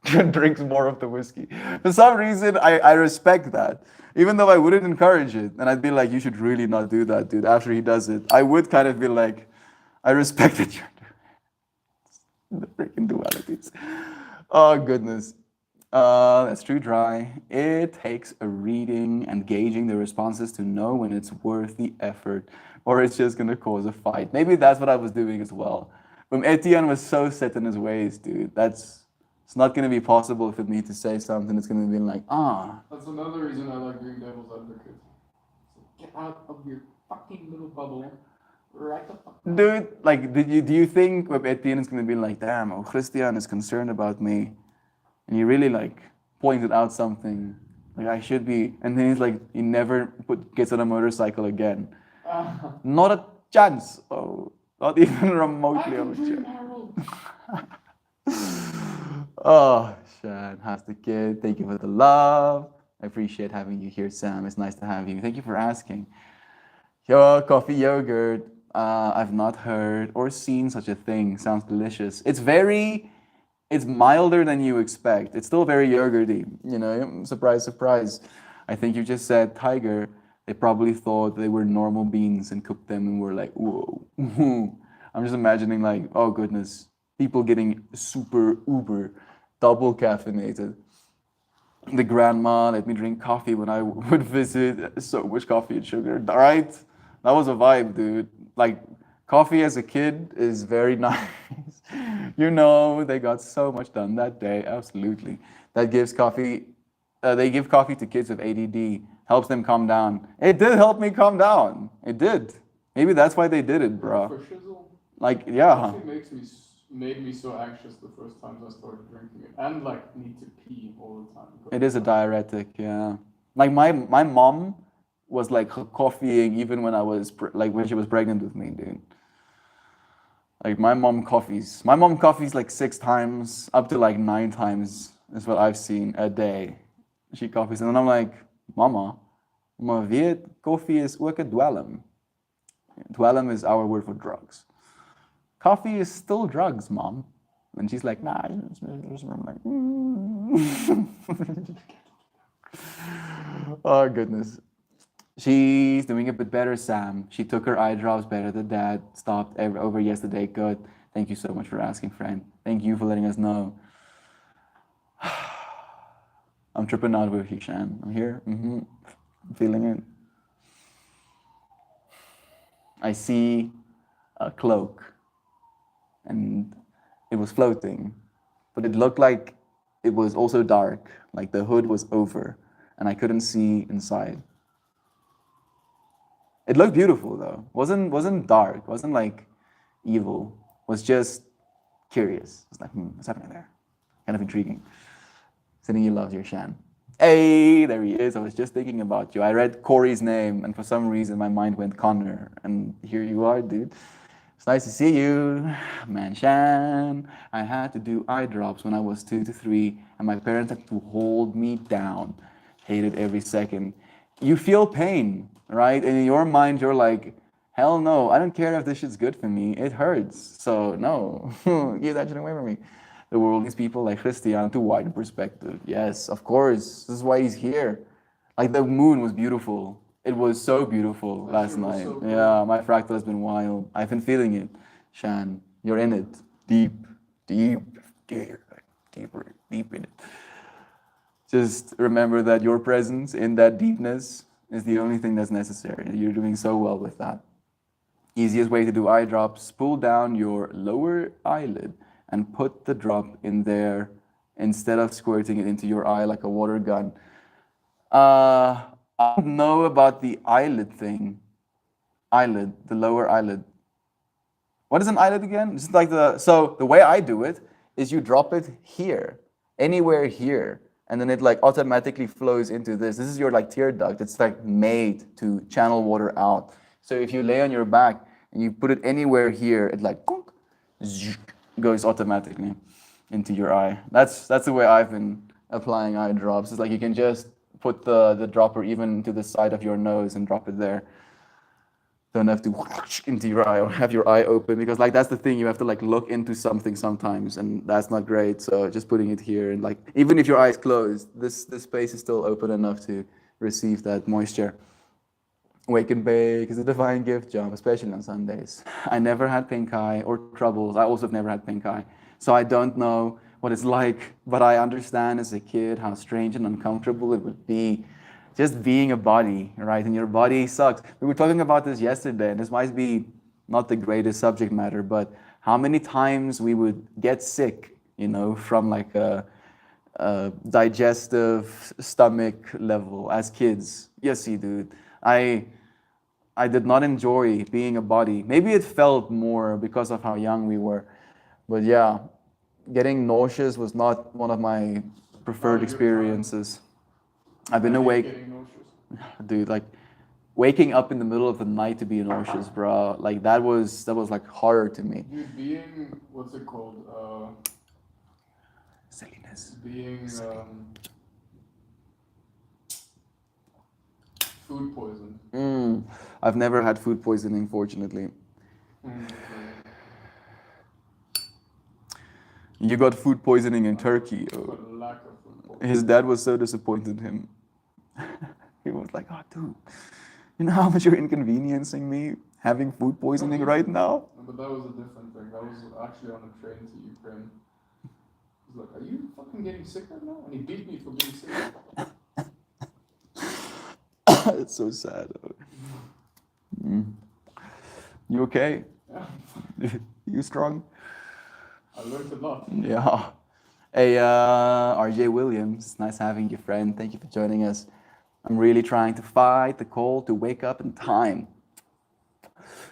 and drinks more of the whiskey. For some reason, I respect that. Even though I wouldn't encourage it, and I'd be like, you should really not do that, dude. After he does it, I would kind of be like, I respect that you're doing it. The freaking dualities. Oh goodness. That's too dry. It takes a reading and gauging the responses to know when it's worth the effort, or it's just gonna cause a fight. Maybe that's what I was doing as well. When Etienne was so set in his ways, dude, it's not gonna be possible for me to say something. It's gonna be like, That's another reason I like being devil's advocate. So get out of your fucking little bubble. Right the fuck now. dude, like, do you think Web Etienne is gonna be like, damn, Christian is concerned about me, and he really like pointed out something like I should be, and then he's like, he never gets on a motorcycle again. Not a chance. Oh, not even remotely of a chance. Oh, Shan, how's the kid? Thank you for the love. I appreciate having you here, Sam. It's nice to have you. Thank you for asking. Yo, coffee yogurt. I've not heard or seen such a thing. Sounds delicious. It's milder than you expect. It's still very yogurty. Surprise, surprise. I think you just said tiger. They probably thought they were normal beans and cooked them and were like, whoa. I'm just imagining like, oh goodness, people getting super uber double caffeinated. The grandma let me drink coffee when I would visit. So much coffee and sugar, right? That was a vibe, dude. Like, coffee as a kid is very nice. They got so much done that day. Absolutely. That gives coffee. They give coffee to kids with ADD. Helps them calm down. It did help me calm down. It did. Maybe that's why they did it, bro. For shizzle. Like, yeah. Coffee made me so anxious the first times I started drinking it, and like need to pee all the time. It is a diuretic, yeah. Like my mom was like coffeeing even when when she was pregnant with me, dude. Like my mom coffees like 6 times, up to like 9 times is what I've seen a day. She coffees, and then I'm like, Mama, weet, koffie is ook 'n dwelm. Dwelm is our word for drugs. Coffee is still drugs, Mom. And she's like, nah. I'm like, Oh goodness. She's doing a bit better, Sam. She took her eye drops better than Dad. Stopped over yesterday. Good. Thank you so much for asking, friend. Thank you for letting us know. I'm tripping out with you, Shan. I'm here. I'm feeling it. I see a cloak, and it was floating, but it looked like it was also dark, like the hood was over, and I couldn't see inside. It looked beautiful though. Wasn't dark. Wasn't like evil. Was just curious. It's like, what's happening there? Kind of intriguing. Sending you love, your Shan. Hey, there he is. I was just thinking about you. I read Corey's name, and for some reason my mind went Connor, and here you are, dude. It's nice to see you, man. Shan. I had to do eye drops when I was 2 to 3, and my parents had to hold me down. Hated every second. You feel pain, right? And in your mind, you're like, hell no, I don't care if this shit's good for me. It hurts. So, no, give that shit away from me. The world needs people like Christian to widen perspective. Yes, of course. This is why he's here. Like the moon was beautiful. It was so beautiful last shit was night. so good. Yeah, my fractal has been wild. I've been feeling it. Shan, you're in it. Deep, deep, deep, deeper, deep in it. Just remember that your presence in that deepness is the only thing that's necessary. You're doing so well with that. Easiest way to do eye drops, pull down your lower eyelid and put the drop in there instead of squirting it into your eye like a water gun. I don't know about the eyelid thing. Eyelid, the lower eyelid. What is an eyelid again? It's like so the way I do it is you drop it here, anywhere here, and then it like automatically flows into this. This is your like tear duct. It's like made to channel water out. So if you lay on your back and you put it anywhere here, it like goes automatically into your eye. That's the way I've been applying eye drops. It's like you can just put the dropper even to the side of your nose and drop it there. Don't have to into your eye or have your eye open, because like that's the thing, you have to like look into something sometimes, and that's not great. So just putting it here, and like even if your eye is closed, this space is still open enough to receive that moisture. Wake and bake is a divine gift, John, especially on Sundays. I never had pink eye or troubles. I also have never had pink eye. So I don't know what it's like, but I understand as a kid how strange and uncomfortable it would be just being a body, right? And your body sucks. We were talking about this yesterday, and this might be not the greatest subject matter, but how many times we would get sick, you know, from like a digestive stomach level as kids. Yes, dude. I did not enjoy being a body. Maybe it felt more because of how young we were. But yeah, getting nauseous was not one of my preferred experiences. I've been awake, Getting nauseous. dude, like waking up in the middle of the night to be nauseous, bro. Like that was like horror to me. Dude, being, what's it called? Silliness. Being food poisoned. I've never had food poisoning, fortunately. You got food poisoning in Turkey. For Oh. the lack of food poisoning. His dad was so disappointed in him. He was like, oh, dude, you know how much you're inconveniencing me having food poisoning right now? No, but that was a different thing. That was actually on a train to Ukraine. He's like, are you fucking getting sick right now? And he beat me for being sick. It's so sad. You okay? Yeah, You strong? I learned a lot. Yeah. Hey, RJ Williams, nice having you, friend. Thank you for joining us. I'm really trying to fight the cold to wake up in time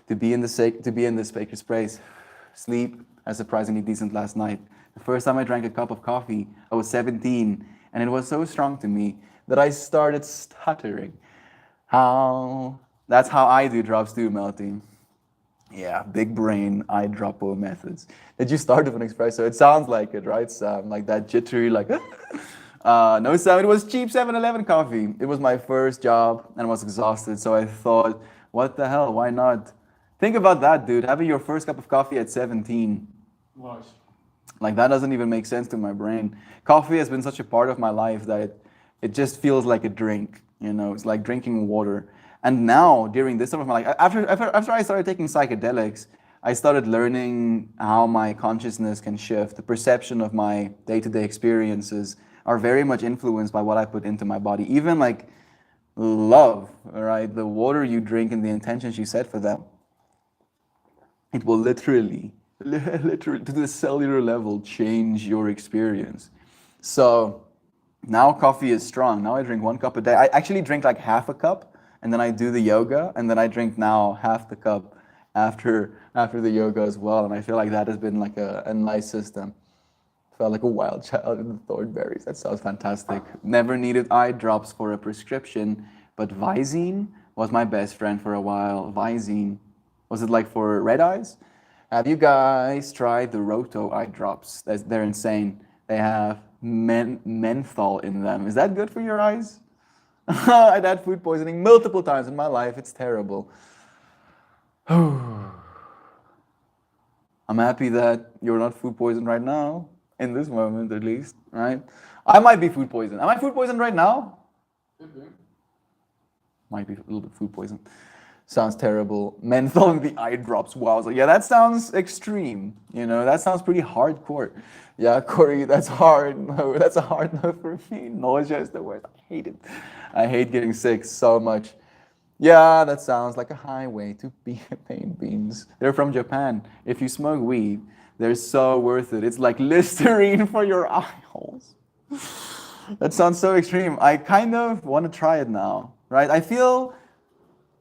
to be in this baker's praise. Sleep was surprisingly decent last night. The first time I drank a cup of coffee, I was 17, and it was so strong to me that I started stuttering. That's how I do drops too, Melty. Yeah, big brain eye droppo methods. Did you start with an espresso? It sounds like it, right, Sam? Like that jittery, like. No, Sam, it was cheap 7-Eleven coffee. It was my first job and I was exhausted, so I thought, what the hell, why not? Think about that, dude, having your first cup of coffee at 17. Watch. Like, that doesn't even make sense to my brain. Coffee has been such a part of my life that it just feels like a drink, you know? It's like drinking water. And now, during this time of my life, after I started taking psychedelics, I started learning how my consciousness can shift. The perception of my day-to-day experiences are very much influenced by what I put into my body. Even like love, right? The water you drink and the intentions you set for them. It will literally to the cellular level change your experience. So now coffee is strong. Now I drink 1 cup a day. I actually drink like half a cup, and then I do the yoga, and then I drink now half the cup after the yoga as well. And I feel like that has been like a nice system. Felt like a wild child in the Thornberries. That sounds fantastic. Never needed eye drops for a prescription, but Visine was my best friend for a while. Visine. Was it like for red eyes? Have you guys tried the Roto eye drops? They're insane. They have menthol in them. Is that good for your eyes? I've had food poisoning multiple times in my life. It's terrible. I'm happy that you're not food poisoned right now, in this moment at least, right? I might be food poisoned. Am I food poisoned right now? Could be. Might be a little bit food poisoned. Sounds terrible. Menthol in the eye drops. Wow. So yeah, that sounds extreme. You know, that sounds pretty hardcore. Yeah, Corey, that's hard. No, that's a hard no for me. Nausea is the worst. I hate it. I hate getting sick so much. Yeah, that sounds like a highway to pain beans. They're from Japan. If you smoke weed, they're so worth it. It's like Listerine for your eye holes. That sounds so extreme. I kind of want to try it now, right? I feel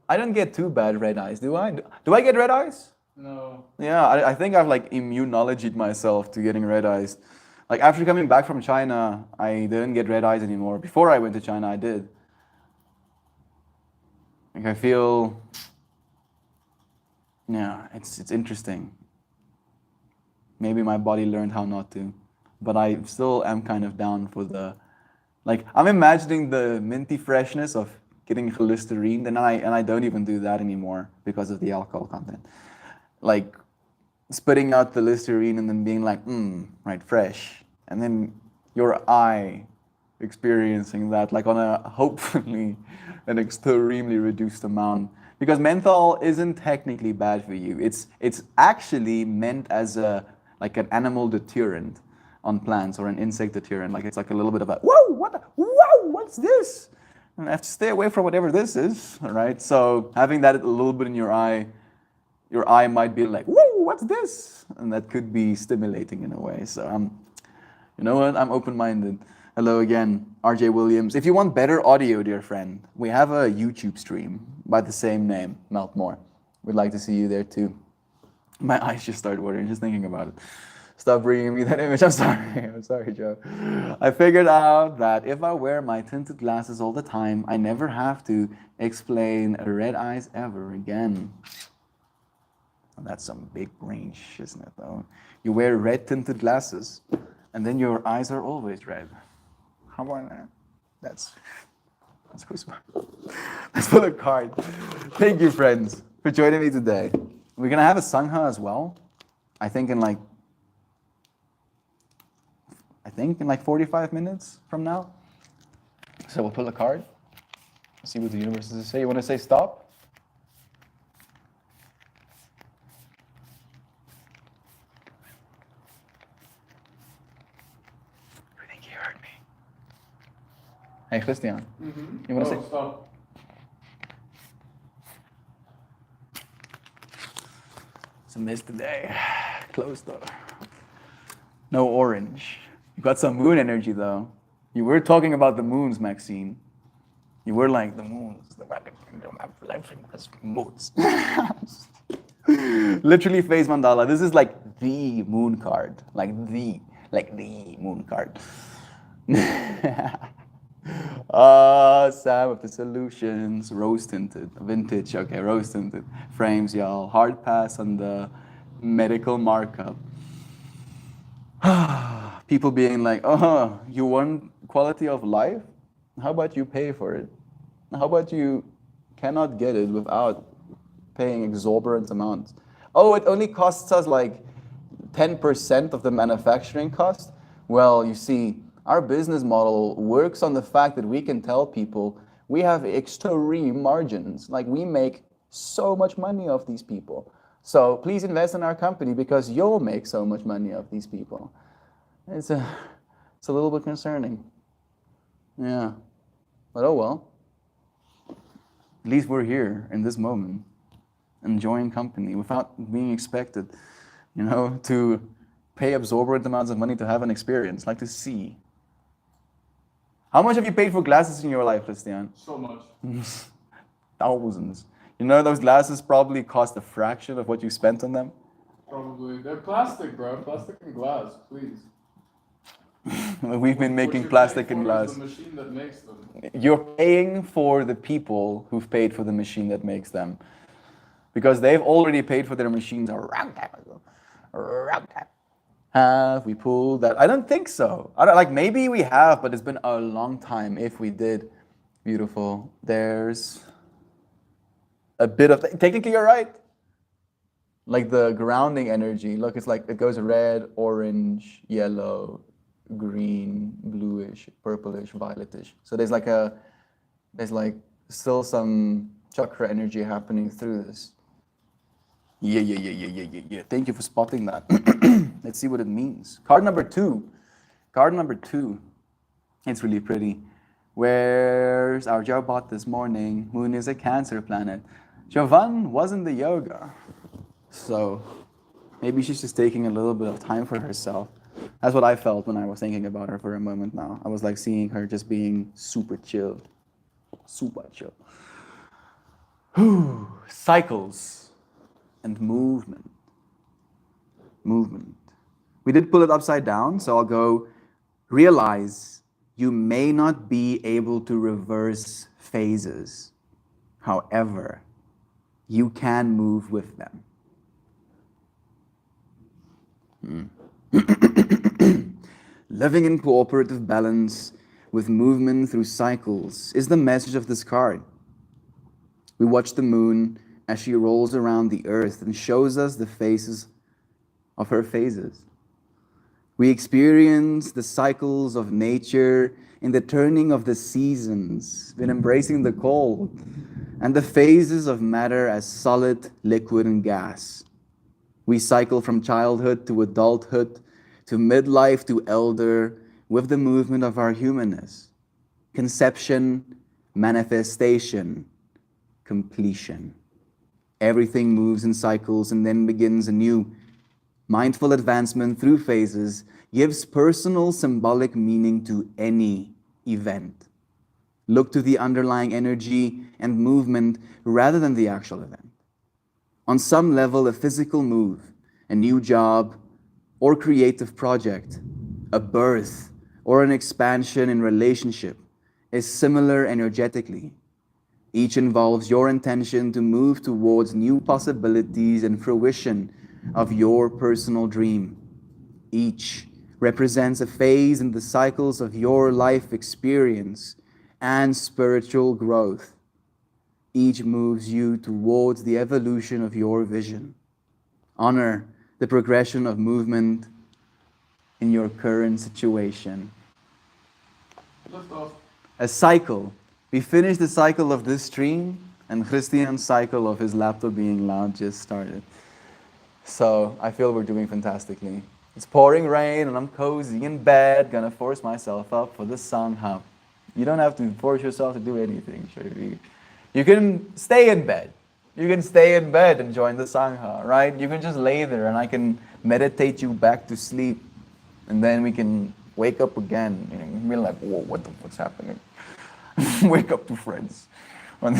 I don't get too bad red eyes, do I? Do I get red eyes? No. Yeah, I think I've like immunologied myself to getting red eyes. Like after coming back from China, I didn't get red eyes anymore. Before I went to China, I did. Like I feel, yeah, it's interesting. Maybe my body learned how not to, but I still am kind of down for the, like I'm imagining the minty freshness of getting Listerine, and I don't even do that anymore because of the alcohol content. Like spitting out the Listerine and then being like, right, fresh, and then your eye experiencing that like on a hopefully an extremely reduced amount, because menthol isn't technically bad for you. It's actually meant as a like an animal deterrent on plants or an insect deterrent. Like it's like a little bit of a what's this? And I have to stay away from whatever this is, right? So having that a little bit in your eye might be like, whoa, what's this? And that could be stimulating in a way. So you know what? I'm open-minded. Hello again, RJ Williams. If you want better audio, dear friend, we have a YouTube stream by the same name, Meltmore. We'd like to see you there too. My eyes just started watering just thinking about it. Stop bringing me that image. I'm sorry, Joe. I figured out that if I wear my tinted glasses all the time, I never have to explain red eyes ever again. That's some big range, isn't it, though? You wear red tinted glasses, and then your eyes are always red. How about that? That's Kuzma. Let's pull a card. Thank you, friends, for joining me today. We're gonna have a Sangha as well. I think in like 45 minutes from now. So we'll pull a card. See what the universe has to say. You want to say stop? I think you heard me. Hey, Christian. Mm-hmm. You want to say? Stop. It's a miss today. Close though. No orange. You got some moon energy though. You were talking about the moons, Maxine. You were like the moons. Moons. Literally phase mandala. This is like the moon card. Like the moon card. Sam of the Solutions, rose tinted, vintage, okay, rose tinted frames, y'all. Hard pass on the medical markup. People being like, oh, you want quality of life? How about you pay for it? How about you cannot get it without paying exorbitant amounts? Oh, it only costs us like 10% of the manufacturing cost? Well, you see, our business model works on the fact that we can tell people we have extreme margins. Like we make so much money off these people. So please invest in our company because you'll make so much money off these people. It's a little bit concerning. Yeah. But oh well. At least we're here in this moment, enjoying company without being expected, you know, to pay absorbent amounts of money to have an experience, like to see. How much have you paid for glasses in your life, Christian? So much. Thousands. You know, those glasses probably cost a fraction of what you spent on them. Probably. They're plastic, bro. Plastic and glass, please. We've been making What you're plastic paying and for glass. is the machine that makes them. You're paying for the people who've paid for the machine that makes them. because they've already paid for their machines a long time ago. A long time. Have we pulled that? I don't think so. I don't like. Maybe we have, but it's been a long time. If we did, beautiful. There's a bit of technically you're right. Like the grounding energy. Look, it's like it goes red, orange, yellow, green, bluish, purplish, violetish. So there's like still some chakra energy happening through this. Yeah. Thank you for spotting that. Let's see what it means. Card number two. Card number two. It's really pretty. Where's our Jobot this morning? Moon is a Cancer planet. Jovan wasn't the yoga. So maybe she's just taking a little bit of time for herself. That's what I felt when I was thinking about her for a moment now. I was like seeing her just being super chill. Super chill. Cycles and movement. Movement. We did pull it upside down, so I'll go, realize you may not be able to reverse phases. However, you can move with them. Living in cooperative balance with movement through cycles is the message of this card. We watch the moon as she rolls around the earth and shows us the faces of her phases. We experience the cycles of nature in the turning of the seasons, in embracing the cold, and the phases of matter as solid, liquid, and gas. We cycle from childhood to adulthood, to midlife to elder, with the movement of our humanness. Conception, manifestation, completion. Everything moves in cycles and then begins anew. Mindful advancement through phases gives personal symbolic meaning to any event. Look to the underlying energy and movement rather than the actual event. On some level, a physical move, a new job, or creative project, a birth, or an expansion in relationship is similar energetically. Each involves your intention to move towards new possibilities and fruition of your personal dream. Each represents a phase in the cycles of your life experience and spiritual growth. Each moves you towards the evolution of your vision. Honor the progression of movement in your current situation. Lift off. A cycle. We finished the cycle of this stream, and Christian's cycle of his laptop being loud just started. So I feel we're doing fantastically. It's pouring rain and I'm cozy in bed, gonna force myself up for the Sangha. You don't have to force yourself to do anything, Shari. You can stay in bed. You can stay in bed and join the Sangha, right? You can just lay there and I can meditate you back to sleep. And then we can wake up again. And we're like, whoa, what's happening? Wake up to friends. Thank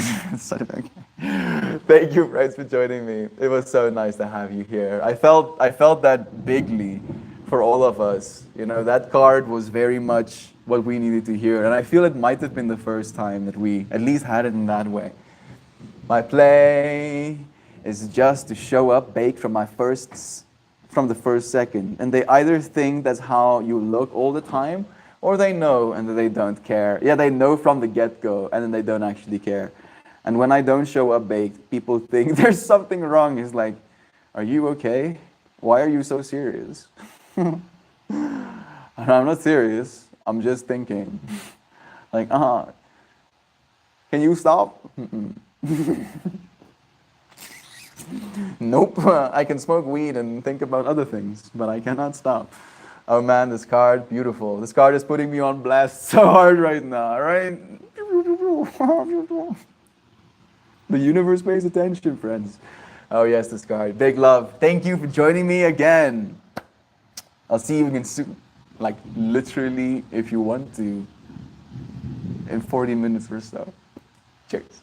you, friends, for joining me. It was so nice to have you here. I felt that bigly for all of us. You know, that card was very much what we needed to hear. And I feel it might have been the first time that we at least had it in that way. My play is just to show up baked from the first second. And they either think that's how you look all the time, or they know and then they don't care. Yeah, they know from the get-go and then they don't actually care. And when I don't show up baked, people think there's something wrong. It's like, are you okay? Why are you so serious? And I'm not serious. I'm just thinking. Like, can you stop? Nope. I can smoke weed and think about other things, but I cannot stop. Oh man, this card, beautiful. This card is putting me on blast so hard right now, right? The universe pays attention, friends. Oh yes, this card. Big love. Thank you for joining me again. I'll see you again soon. Like literally, if you want to, in 40 minutes or so. Cheers.